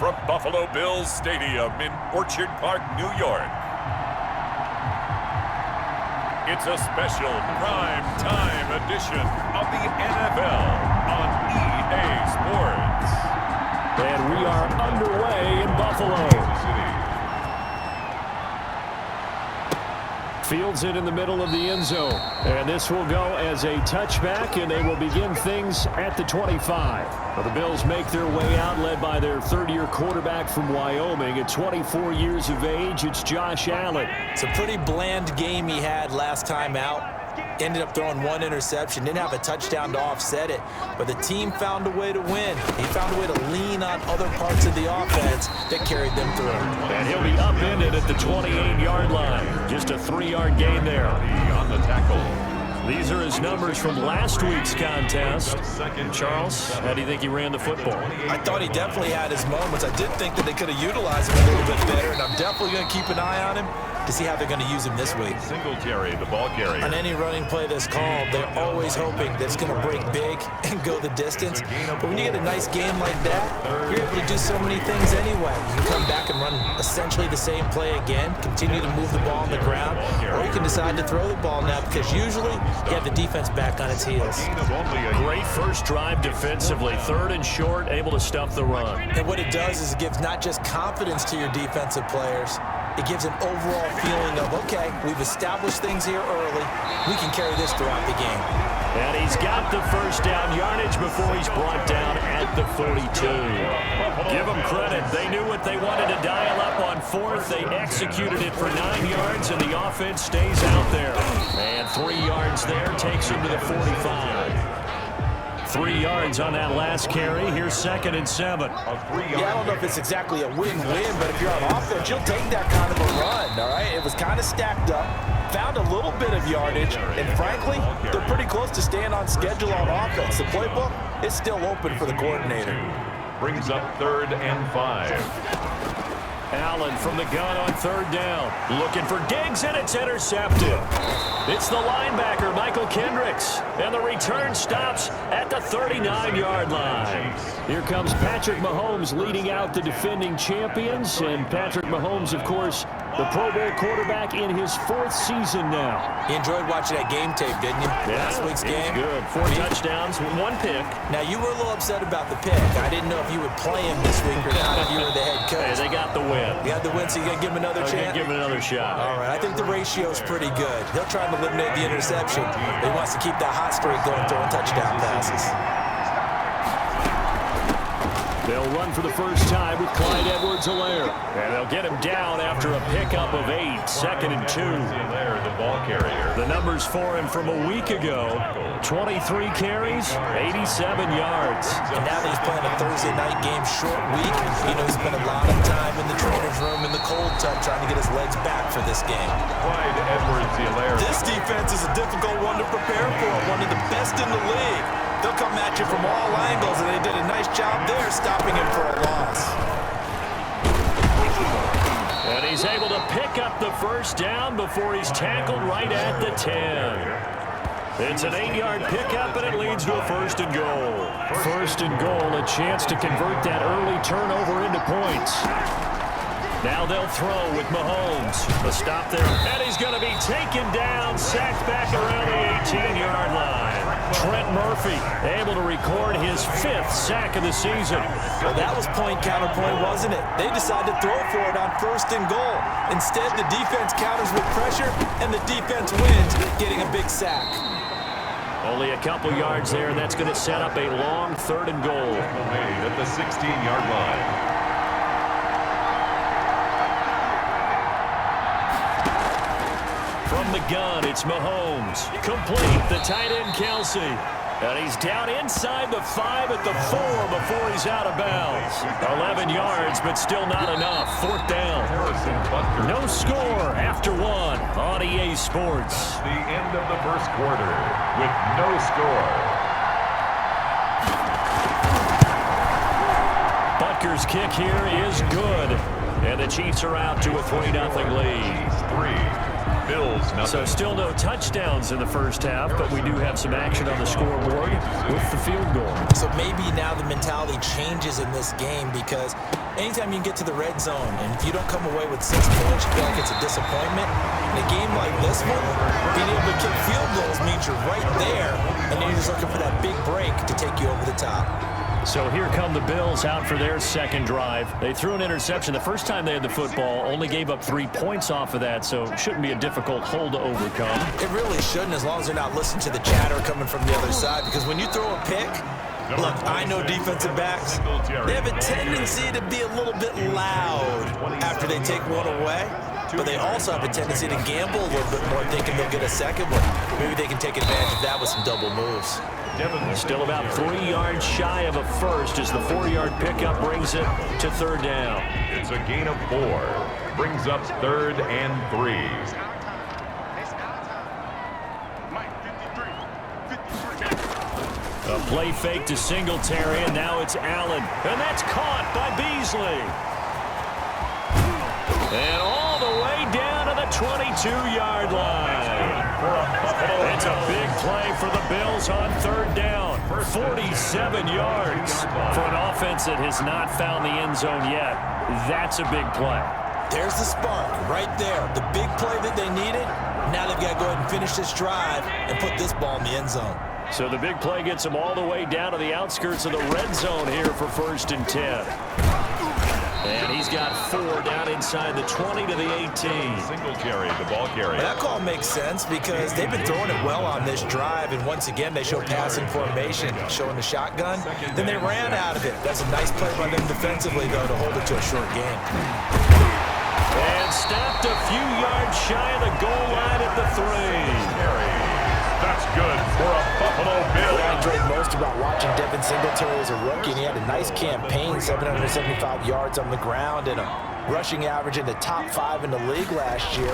from Buffalo Bills Stadium in Orchard Park, New York. It's a special prime time edition of the NFL on EA Sports. And we are underway in Buffalo. Fields it in the middle of the end zone. And this will go as a touchback, and they will begin things at the 25. Well, the Bills make their way out, led by their third-year quarterback from Wyoming. At 24 years of age, it's Josh Allen. It's a pretty bland game he had last time out. Ended up throwing one interception. Didn't have a touchdown to offset it. But the team found a way to win. He found a way to lean on other parts of the offense that carried them through. And he'll be upended at the 28-yard line. Just a 3-yard gain there. On the tackle. These are his numbers from last week's contest. Charles, how do you think he ran the football? I thought he definitely had his moments. I did think that they could have utilized him a little bit better, and I'm definitely going to keep an eye on him to see how they're going to use him this week. Singletary, the ball carrier. On any running play that's called, they're always hoping that it's going to break big and go the distance. But when you get a nice game like that, you're able to do so many things anyway. You can come back and run essentially the same play again, continue to move the ball on the ground, or you can decide to throw the ball now because usually you have the defense back on its heels. Great first drive defensively. Third and short, able to stuff the run. And what it does is it gives not just confidence to your defensive players, it gives an overall feeling of, okay, we've established things here early. We can carry this throughout the game. And he's got the first down yardage before he's brought down at the 42. Give them credit. They knew what they wanted to dial up on fourth. They executed it for 9 yards, and the offense stays out there. And 3 yards there takes him to the 45. 3 yards on that last carry. Here's 2nd and 7. Yeah, I don't know if it's exactly a win-win, but if you're on offense, you'll take that kind of a run, all right? It was kind of stacked up, found a little bit of yardage, and frankly, they're pretty close to staying on schedule on offense. The playbook is still open for the coordinator. Brings up 3rd and 5. Allen from the gun on 3rd down. Looking for Diggs, and it's intercepted. It's the linebacker, Michael Kendricks. And the return stops at the 39-yard line. Here comes Patrick Mahomes leading out the defending champions. And Patrick Mahomes, of course, the Pro Bowl quarterback in his 4th season now. You enjoyed watching that game tape, didn't you? Yeah, last week's game. Good. 4 touchdowns, 1 pick. Now, you were a little upset about the pick. I didn't know if you would play him this week or not if you were the head coach. Hey, they got the win. You had the win, so you're going to give him another chance? Give him another shot. All right, I think the ratio's pretty good. He'll try to eliminate the interception, but he wants to keep that hot streak going, throwing touchdown passes. They'll run for the first time with Clyde Edwards-Helaire. And they'll get him down after a pickup of 8, 2nd and 2. The ball carrier. The numbers for him from a week ago, 23 carries, 87 yards. And now that he's playing a Thursday night game, short week, you know, he spent a lot of time in the trainer's room in the cold tub trying to get his legs back for this game. Clyde Edwards-Helaire. This defense is a difficult one to prepare for, one of the best in the league. They'll come at you from all angles, and they did a nice job there stopping him for a loss. And he's able to pick up the first down before he's tackled right at the 10. It's an 8-yard pickup, and it leads to a 1st and goal. 1st and goal, a chance to convert that early turnover into points. Now they'll throw with Mahomes. The stop there, and he's going to be taken down, sacked back around the 18-yard line. Trent Murphy able to record his 5th sack of the season. Well, that was point-counterpoint, wasn't it? They decided to throw for it on 1st and goal. Instead, the defense counters with pressure, and the defense wins, getting a big sack. Only a couple yards there, and that's going to set up a long 3rd and goal. At the 16-yard line. From the gun, it's Mahomes. Complete, the tight end, Kelsey. And he's down inside the 5 at the 4 before he's out of bounds. 11 yards, but still not enough. 4th down. No score after 1 on EA Sports. The end of the first quarter with no score. Butker's kick here is good. And the Chiefs are out to a 3-0 lead. 3. Bills nothing. So still no touchdowns in the first half, but we do have some action on the scoreboard with the field goal. So maybe now the mentality changes in this game, because anytime you can get to the red zone and if you don't come away with 6 points, you feel like it's a disappointment. In a game like this one, being able to kick field goals means you're right there, and then you're just looking for that big break to take you over the top. So here come the Bills out for their second drive. They threw an interception the first time they had the football, only gave up 3 points off of that, so it shouldn't be a difficult hole to overcome. It really shouldn't, as long as they're not listening to the chatter coming from the other side, because when you throw a pick, look, I know defensive backs, they have a tendency to be a little bit loud after they take one away, but they also have a tendency to gamble a little bit more, thinking they'll get a second one. Maybe they can take advantage of that with some double moves. Still about 3 yards shy of a first as the 4-yard pickup brings it to third down. It's a gain of 4. Brings up 3rd and 3. A play fake to Singletary, and now it's Allen. And that's caught by Beasley. And all the way down to the 22-yard line. It's a big play for the Bills on third down. 47 yards for an offense that has not found the end zone yet. That's a big play. There's the spark right there. The big play that they needed. Now they've got to go ahead and finish this drive and put this ball in the end zone. So the big play gets them all the way down to the outskirts of the red zone here for 1st and 10. And he's got 4 down inside the 20 to the 18. Singletary, the ball carrier. That call makes sense because they've been throwing it well on this drive, and once again they show passing formation, showing the shotgun. Then they ran out of it. That's a nice play by them defensively, though, to hold it to a short game. And stopped a few yards shy of the goal line at the 3. That's good for a Buffalo Bill. What I enjoyed most about watching Devin Singletary as a rookie, and he had a nice campaign, 775 yards on the ground and a rushing average in the top 5 in the league last year,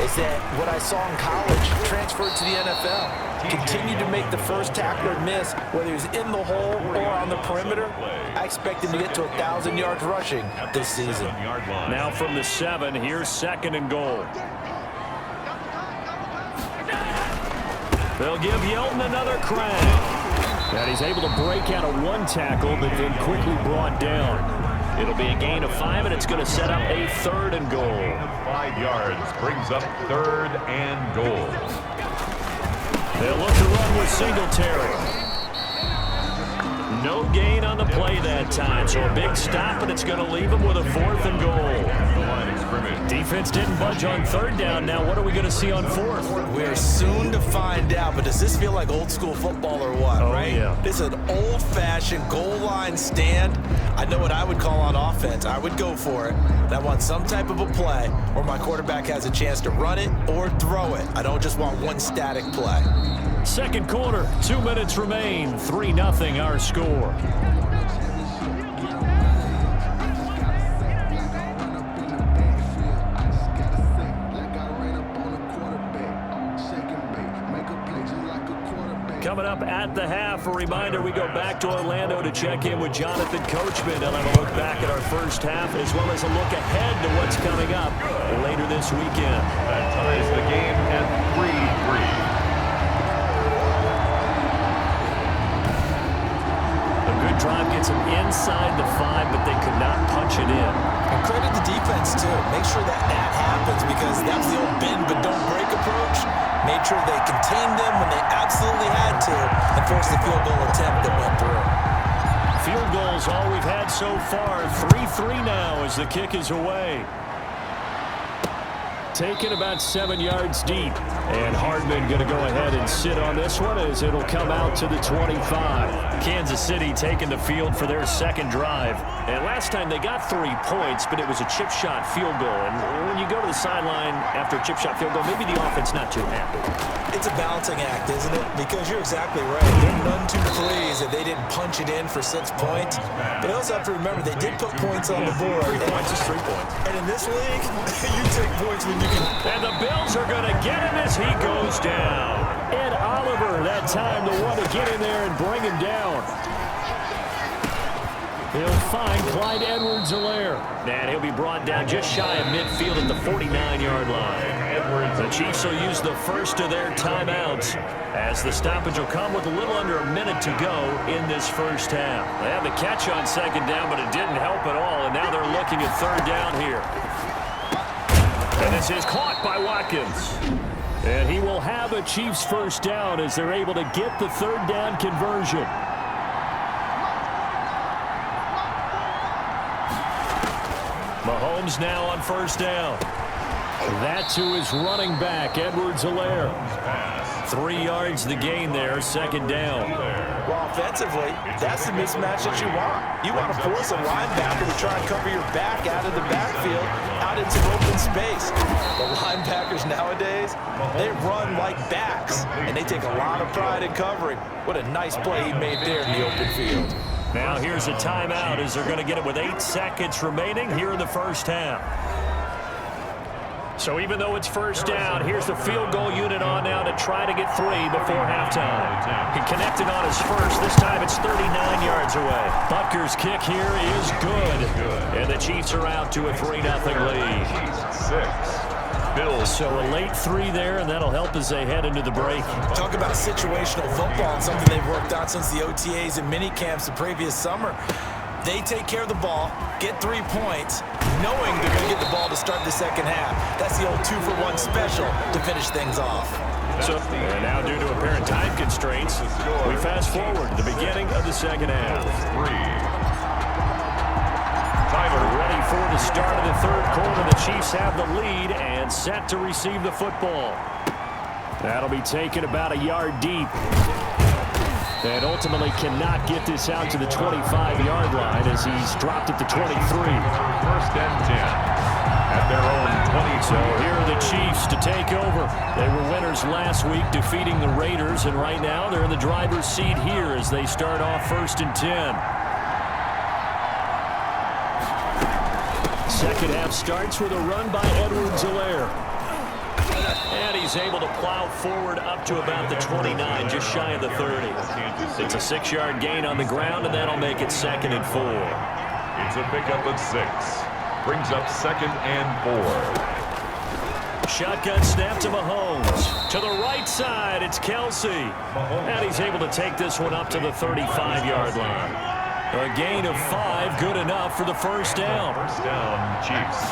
is that what I saw in college transferred to the NFL. Continued to make the first tackler miss, whether he was in the hole or on the perimeter. I expect him to get to 1,000 yards rushing this season. Now from the 7, here's 2nd and goal. They'll give Yelton another crack. And he's able to break out of 1 tackle, but then quickly brought down. It'll be a gain of 5, and it's going to set up a 3rd and goal. 5 yards brings up 3rd and goal. They'll look to run with Singletary. No gain on the play that time, so a big stop, and it's going to leave him with a 4th and goal. Defense didn't budge on 3rd down. Now what are we going to see on 4th? We're soon to find out, but does this feel like old school football or what, right? Yeah. This is an old-fashioned goal line stand. I know what I would call on offense. I would go for it. And I want some type of a play where my quarterback has a chance to run it or throw it. I don't just want one static play. 2nd quarter, 2 minutes remain, 3-0 our score. Coming up at the half, a reminder, we go back to Orlando to check in with Jonathan Coachman. They'll have a look back at our first half as well as a look ahead to what's coming up later this weekend. That ties the game at 3-3. Drive gets them inside the 5, but they could not punch it in. And credit the defense, too. Make sure that happens, because that's the old bend but don't break approach. Made sure they contained them when they absolutely had to and forced the field goal attempt that went through. Field goals all we've had so far. 3-3 now as the kick is away. Taken about 7 yards deep. And Hardman going to go ahead and sit on this one as it'll come out to the 25. Kansas City taking the field for their 2nd drive. And last time they got 3 points, but it was a chip shot field goal. And when you go to the sideline after a chip shot field goal, maybe the offense not too happy. It's a balancing act, isn't it? Because you're exactly right. They're none too pleased that they didn't punch it in for 6 points. But you also have to remember they did put points on the board. 3 points is 3 points. And in this league, you take points when you can. And the Bills are going to get him as he goes down. Ed Oliver that time the one to get in there and bring him down. He'll find Clyde Edwards-Helaire. And he'll be brought down just shy of midfield at the 49-yard line. The Chiefs will use the first of their timeouts as the stoppage will come with a little under a minute to go in this first half. They had the catch on second down, but it didn't help at all, and now they're looking at third down here. And this is caught by Watkins. And he will have a Chiefs first down as they're able to get the third down conversion. Mahomes now on first down. That's who is running back, Edwards-Helaire. 3 yards the gain there, second down. Well, offensively, that's the mismatch that you want. You want to force a linebacker to try and cover your back out of the backfield, out into open space. The linebackers nowadays, they run like backs, and they take a lot of pride in covering. What a nice play he made there in the open field. Now here's a timeout as they're going to get it with 8 seconds remaining here in the first half. So even though it's first down, here's the field goal unit on now to try to get 3 before halftime. He connected on his first. This time it's 39 yards away. Butker's kick here is good. And the Chiefs are out to a 3-0 lead. 6. Bills. So a late 3 there, and that'll help as they head into the break. Talk about situational football and something they've worked on since the OTAs and mini camps the previous summer. They take care of the ball, get 3 points, knowing they're going to get the ball to start the second half. That's the old 2-for-1 special to finish things off. So, and now due to apparent time constraints, we fast forward to the beginning of the second half. 3. Ready for the start of the third quarter. The Chiefs have the lead and set to receive the football. That'll be taken about a yard deep. And ultimately cannot get this out to the 25-yard line as he's dropped at the 23. First and 10 at their own 20. So here are the Chiefs to take over. They were winners last week, defeating the Raiders, and right now they're in the driver's seat here as they start off first and 10. Second half starts with a run by Edwards-Helaire. And he's able to plow forward up to about the 29, just shy of the 30. It's a 6-yard gain on the ground, and that'll make it second and 4. It's a pickup of 6. Brings up second and 4. Shotgun snap to Mahomes. To the right side, it's Kelsey. And he's able to take this one up to the 35-yard line. A gain of 5, good enough for the first down. First down, Chiefs.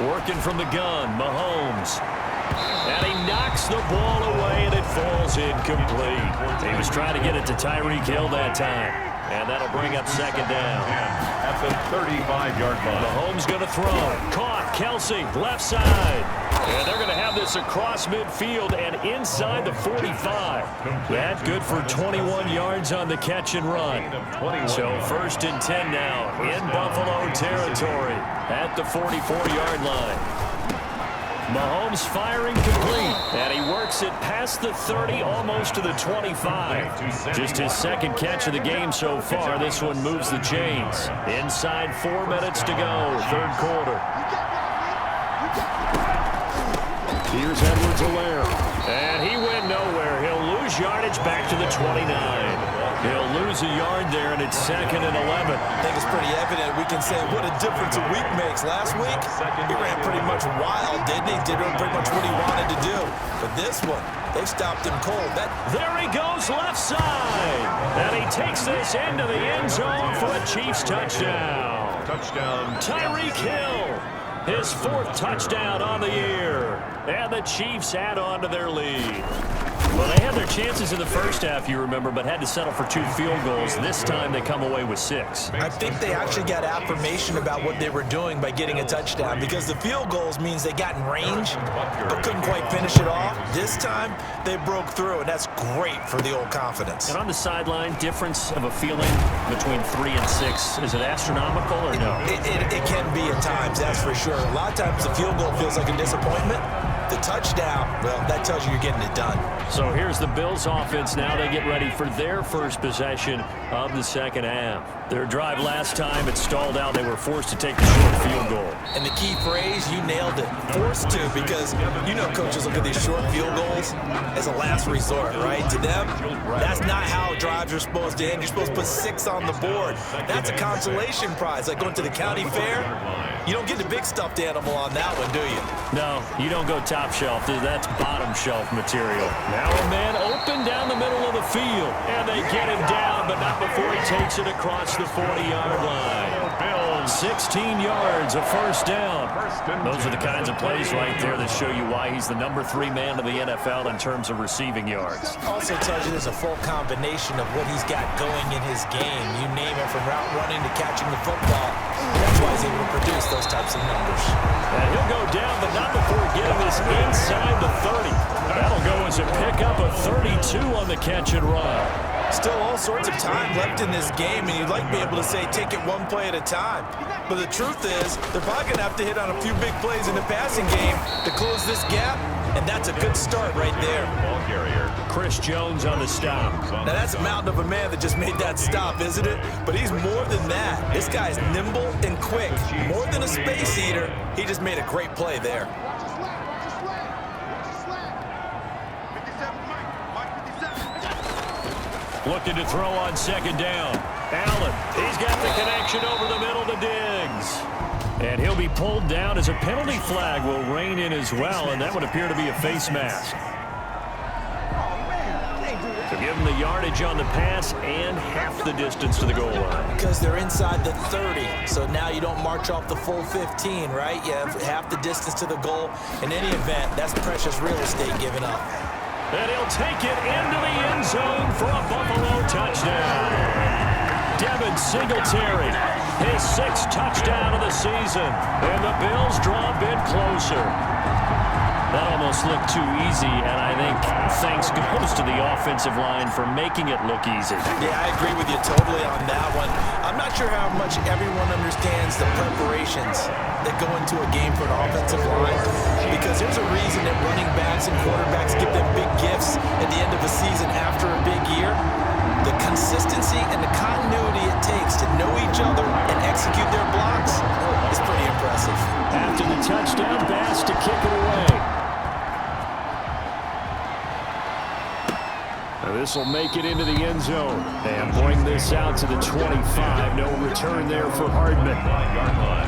Working from the gun, Mahomes. And he knocks the ball away, and it falls incomplete. He was trying to get it to Tyreek Hill that time. And that'll bring up second down. At the 35-yard line. Mahomes going to throw. Caught, Kelsey, left side. And they're going to have this across midfield and inside the 45. That good for 21 yards on the catch and run. So first and 10 now in Buffalo territory at the 44-yard line. Mahomes firing complete, and he works it past the 30, almost to the 25. Just his second catch of the game so far. This one moves the chains. Inside 4 minutes to go, third quarter. Here's Edwards-Helaire, and he went nowhere. He'll lose yardage back to the 29. He'll lose a yard there, and it's second and 11. I think it's pretty evident. We can say what a difference a week makes. Last week, he ran pretty much wild, didn't he? Did pretty much what he wanted to do. But this one, they've stopped him cold. There he goes left side. And he takes this into the end zone for a Chiefs touchdown. Touchdown. Tyreek Hill, his 4th touchdown on the year. And the Chiefs add on to their lead. Well, they had their chances in the first half, you remember, but had to settle for 2 field goals. This time they come away with 6. I think they actually got affirmation about what they were doing by getting a touchdown, because the field goals means they got in range but couldn't quite finish it off. This time they broke through, and that's great for the old confidence. And on the sideline, difference of a feeling between 3 and 6, is it astronomical or no? It can be at times, that's for sure. A lot of times the field goal feels like a disappointment. The touchdown, well, that tells you you're getting it done. So here's the Bills offense now. They get ready for their first possession of the second half. Their drive last time, it stalled out. They were forced to take the short field goal. And the key phrase, you nailed it. Forced to, because you know coaches look at these short field goals as a last resort, right? To them, that's not how drives are supposed to end. You're supposed to put 6 on the board. That's a consolation prize, like going to the county fair. You don't get the big stuffed animal on that one, do you? No, you don't go top shelf. That's bottom shelf material. Now a man open down the middle of the field. And they get him down, but not before he takes it across the 40-yard line. 16 yards, a first down. Those are the kinds of plays right there that show you why he's the number 3 man in the NFL in terms of receiving yards. Also tells you there's a full combination of what he's got going in his game. You name it, from route running to catching the football. That's why he's able to produce those types of numbers. And he'll go down, but not before getting this inside the 30. That'll go as a pickup of 32 on the catch and run. Still all sorts of time left in this game, and you'd like to be able to say take it one play at a time. But the truth is, they're probably going to have to hit on a few big plays in the passing game to close this gap, and that's a good start right there. Chris Jones on the stop. Now that's a mountain of a man that just made that stop, isn't it? But he's more than that. This guy's nimble and quick. More than a space eater, he just made a great play there. Looking to throw on second down. Allen, he's got the connection over the middle to Diggs. And he'll be pulled down as a penalty flag will rein in as well, and that would appear to be a face mask. To give him the yardage on the pass and half the distance to the goal line. Because they're inside the 30, so now you don't march off the full 15, right? You have half the distance to the goal. In any event, that's precious real estate given up. And he'll take it into the end zone for a Buffalo touchdown. Devin Singletary, his 6th touchdown of the season. And the Bills draw a bit closer. That almost looked too easy, and I think thanks goes to the offensive line for making it look easy. Yeah, I agree with you totally on that one. I'm not sure how much everyone understands the preparations that go into a game for an offensive line, because there's a reason that running backs and quarterbacks give them big gifts at the end of a season after a big year. The consistency and the continuity it takes to know each other and execute their blocks is pretty impressive. After the touchdown, Bass to kick it away. This will make it into the end zone and bring this out to the 25. No return there for Hardman.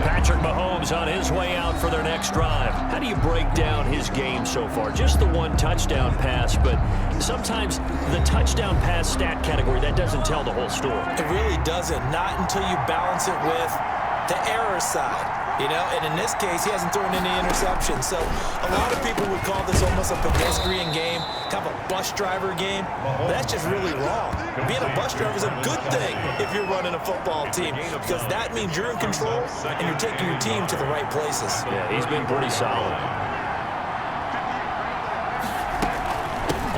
Patrick Mahomes on his way out for their next drive. How do you break down his game so far? Just the 1 touchdown pass, but sometimes the touchdown pass stat category, that doesn't tell the whole story. It really doesn't. Not until you balance it with the error side. You know, and in this case, he hasn't thrown any interceptions. So a lot of people would call this almost a pedestrian game, kind of a bus driver game. But that's just really wrong. Being a bus driver is a good thing if you're running a football team, because that means you're in control and you're taking your team to the right places. Yeah, he's been pretty solid.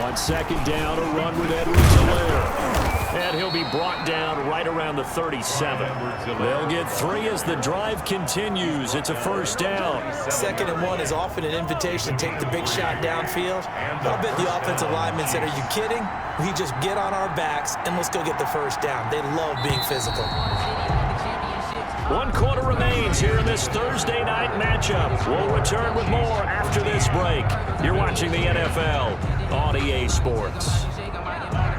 On second down, a run with Edwards-Helaire. And he'll be brought down right around the 37. They'll get 3 as the drive continues. It's a first down. 2nd and 1 is often an invitation to take the big shot downfield. I'll bet the offensive lineman said, "Are you kidding? We just get on our backs and let's go get the first down." They love being physical. 1 quarter remains here in this Thursday night matchup. We'll return with more after this break. You're watching the NFL on EA Sports.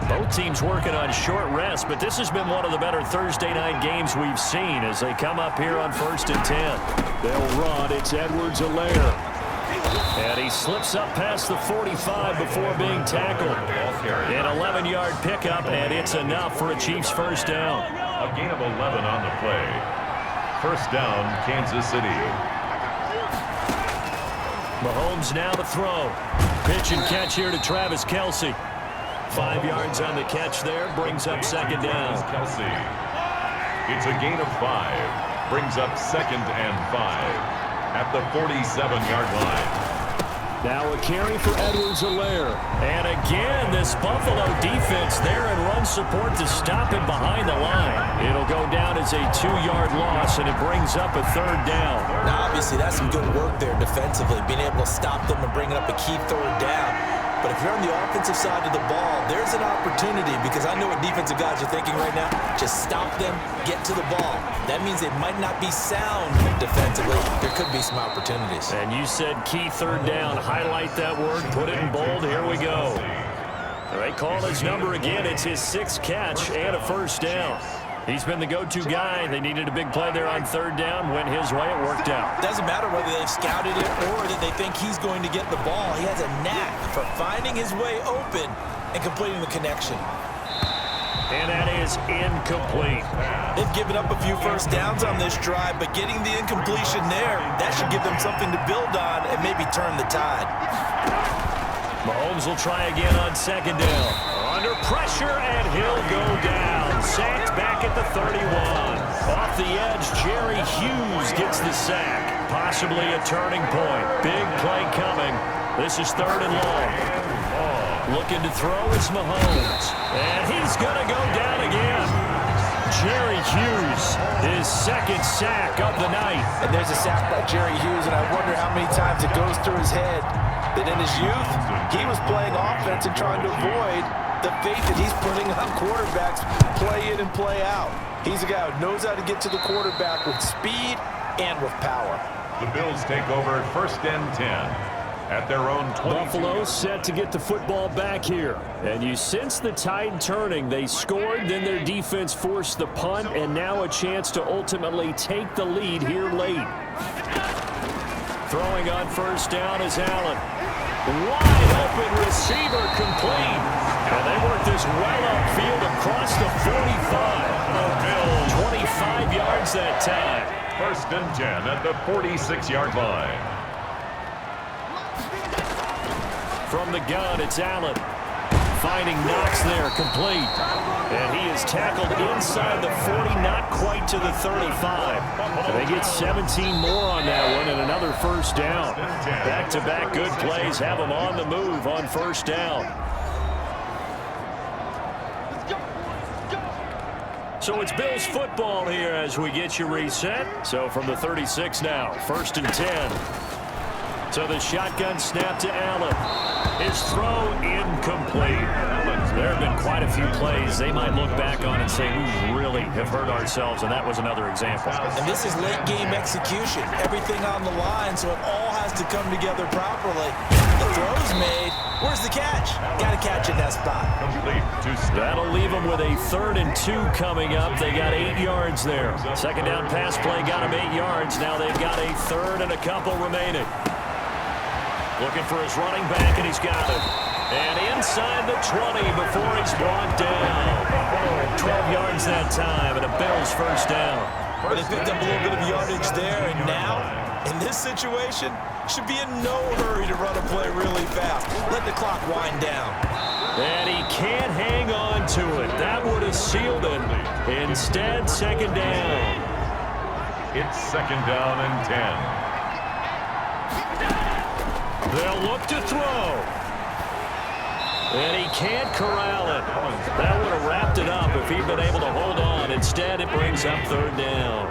Both teams working on short rest, but this has been one of the better Thursday night games we've seen as they come up here on 1st and 10. They'll run. It's Edwards-Helaire. And he slips up past the 45 before being tackled. An 11-yard pickup, and it's enough for a Chiefs first down. A gain of 11 on the play. First down, Kansas City. Mahomes now to throw. Pitch and catch here to Travis Kelce. 5 yards on the catch there, brings up second down. Kelce. It's a gain of 5. Brings up 2nd and 5 at the 47-yard line. Now a carry for Edwards-Helaire. And again, this Buffalo defense there in run support to stop him behind the line. It'll go down as a 2-yard loss, and it brings up a 3rd down. Now, obviously, that's some good work there defensively, being able to stop them and bring it up a key 3rd down. But if you're on the offensive side of the ball, there's an opportunity, because I know what defensive guys are thinking right now. Just stop them, get to the ball. That means they might not be sound defensively. There could be some opportunities. And you said key third down. Highlight that word, put it in bold. Here we go. They call his number again. It's his 6th catch and a first down. He's been the go-to guy. They needed a big play there on third down. Went his way. It worked out. Doesn't matter whether they've scouted it or that they think he's going to get the ball. He has a knack for finding his way open and completing the connection. And that is incomplete. They've given up a few first downs on this drive, but getting the incompletion there, that should give them something to build on and maybe turn the tide. Mahomes will try again on second down. Under pressure, and he'll go down. Sacked back at the 31. Off the edge, Jerry Hughes gets the sack. Possibly a turning point. Big play coming. This is third and long. Looking to throw is Mahomes. And he's going to go down again. Jerry Hughes, his 2nd sack of the night. And there's a sack by Jerry Hughes, and I wonder how many times it goes through his head that in his youth, he was playing offense and trying to avoid the fate that he's putting on quarterbacks play in and play out. He's a guy who knows how to get to the quarterback with speed and with power. The Bills take over 1st and 10 at their own 20. Buffalo set to get the football back here. And you sense the tide turning. They scored, then their defense forced the punt, and now a chance to ultimately take the lead here late. Throwing on first down is Allen. Wide open receiver complete. And they work this well upfield across the 45. 25 yards that time. 1st and 10 at the 46-yard line. From the gun, it's Allen. Finding Knox there, complete. And he is tackled inside the 40, not quite to the 35. And they get 17 more on that one and another first down. Back-to-back good plays have them on the move on first down. So it's Bills football here as we get you reset. So from the 36 now, 1st and 10. So the shotgun snap to Allen. His throw incomplete. There have been quite a few plays they might look back on and say, we really have hurt ourselves, and that was another example. And this is late game execution. Everything on the line, so it all has to come together properly. The throw's made. Where's the catch? Got to catch in that spot. That'll leave them with a 3rd and 2 coming up. They got 8 yards there. Second down pass play got them 8 yards. Now they've got a 3rd and a couple remaining. Looking for his running back, and he's got it. And inside the 20 before he's brought down. 12 yards that time, and a Bills first down. But they picked up a little bit of yardage there, and now, in this situation, should be in no hurry to run a play really fast. Let the clock wind down. And he can't hang on to it. That would have sealed it. Instead, second down. It's 2nd down and 10. They'll look to throw. And he can't corral it. That would have wrapped it up if he'd been able to hold on. Instead, it brings up 3rd down.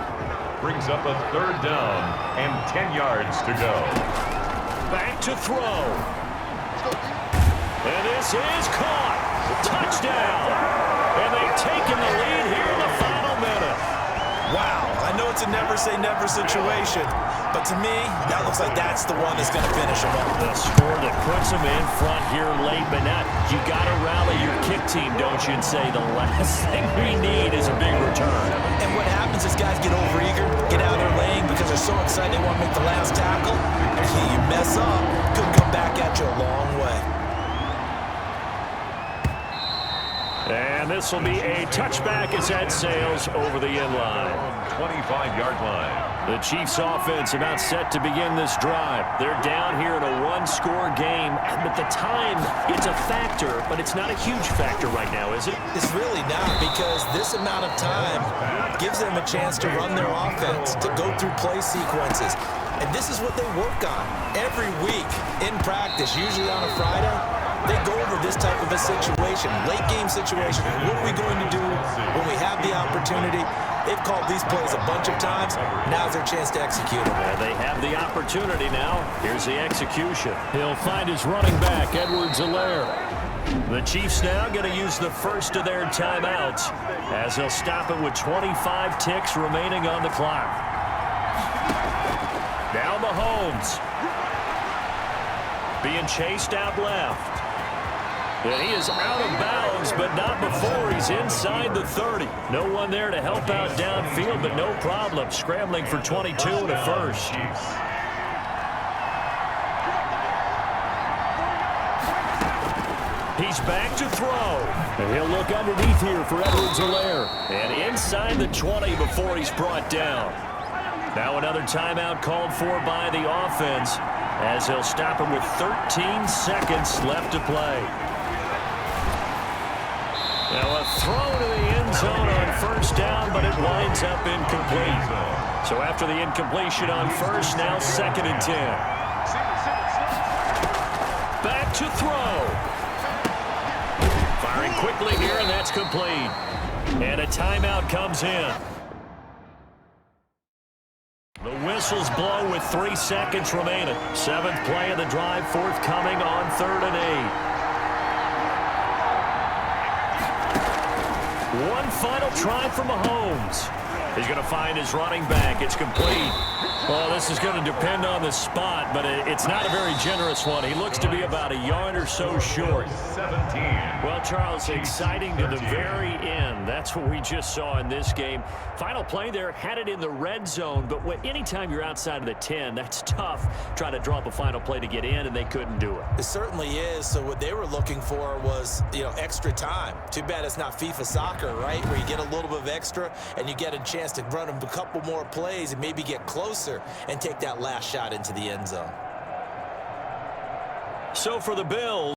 Brings up a 3rd down and 10 yards to go. Back to throw. And this is caught. Touchdown. And they've taken the lead here in the final minute. Wow, I know it's a never-say-never situation, but to me, that looks like that's the one that's going to finish them off. The score that puts them in front here late, but now you got to rally your kick team, don't you, and say the last thing we need is a big return. And what happens is guys get overeager, get out of their lane because they're so excited they want to make the last tackle. You mess up, could come back at you a long way. And this will be a touchback as that sails over the end line. 25-yard line. The Chiefs offense about set to begin this drive. They're down here in a one-score game. At the time, it's a factor, but it's not a huge factor right now, is it? It's really not, because this amount of time gives them a chance to run their offense, to go through play sequences. And this is what they work on every week in practice, usually on a Friday. They go over this type of a situation, late game situation. What are we going to do when we have the opportunity? They've called these plays a bunch of times. Now's their chance to execute them. And they have the opportunity now. Here's the execution. He'll find his running back, Edwards-Helaire. The Chiefs now going to use the first of their timeouts as they'll stop it with 25 ticks remaining on the clock. Now Mahomes. Being chased out left. And he is out of bounds, but not before he's inside the 30. No one there to help out downfield, but no problem. Scrambling for 22 and a first. He's back to throw. And he'll look underneath here for Edwards-Helaire. And inside the 20 before he's brought down. Now another timeout called for by the offense as they'll stop him with 13 seconds left to play. Now a throw to the end zone on first down, but it winds up incomplete. So after the incompletion on first, now 2nd and 10. Back to throw. Firing quickly here, and that's complete. And a timeout comes in. The whistles blow with 3 seconds remaining. 7th play of the drive forthcoming on 3rd and 8. One final try for Mahomes. He's going to find his running back. It's complete. Well, this is going to depend on the spot, but it's not a very generous one. He looks to be about a yard or so short. Well, Charles, exciting to the very end. That's what we just saw in this game. Final play there, had it in the red zone, but anytime you're outside of the 10, that's tough trying to draw up a final play to get in, and they couldn't do it. It certainly is. So what they were looking for was, extra time. Too bad it's not FIFA soccer, right, where you get a little bit of extra and you get a chance to run a couple more plays and maybe get closer and take that last shot into the end zone. So for the Bills,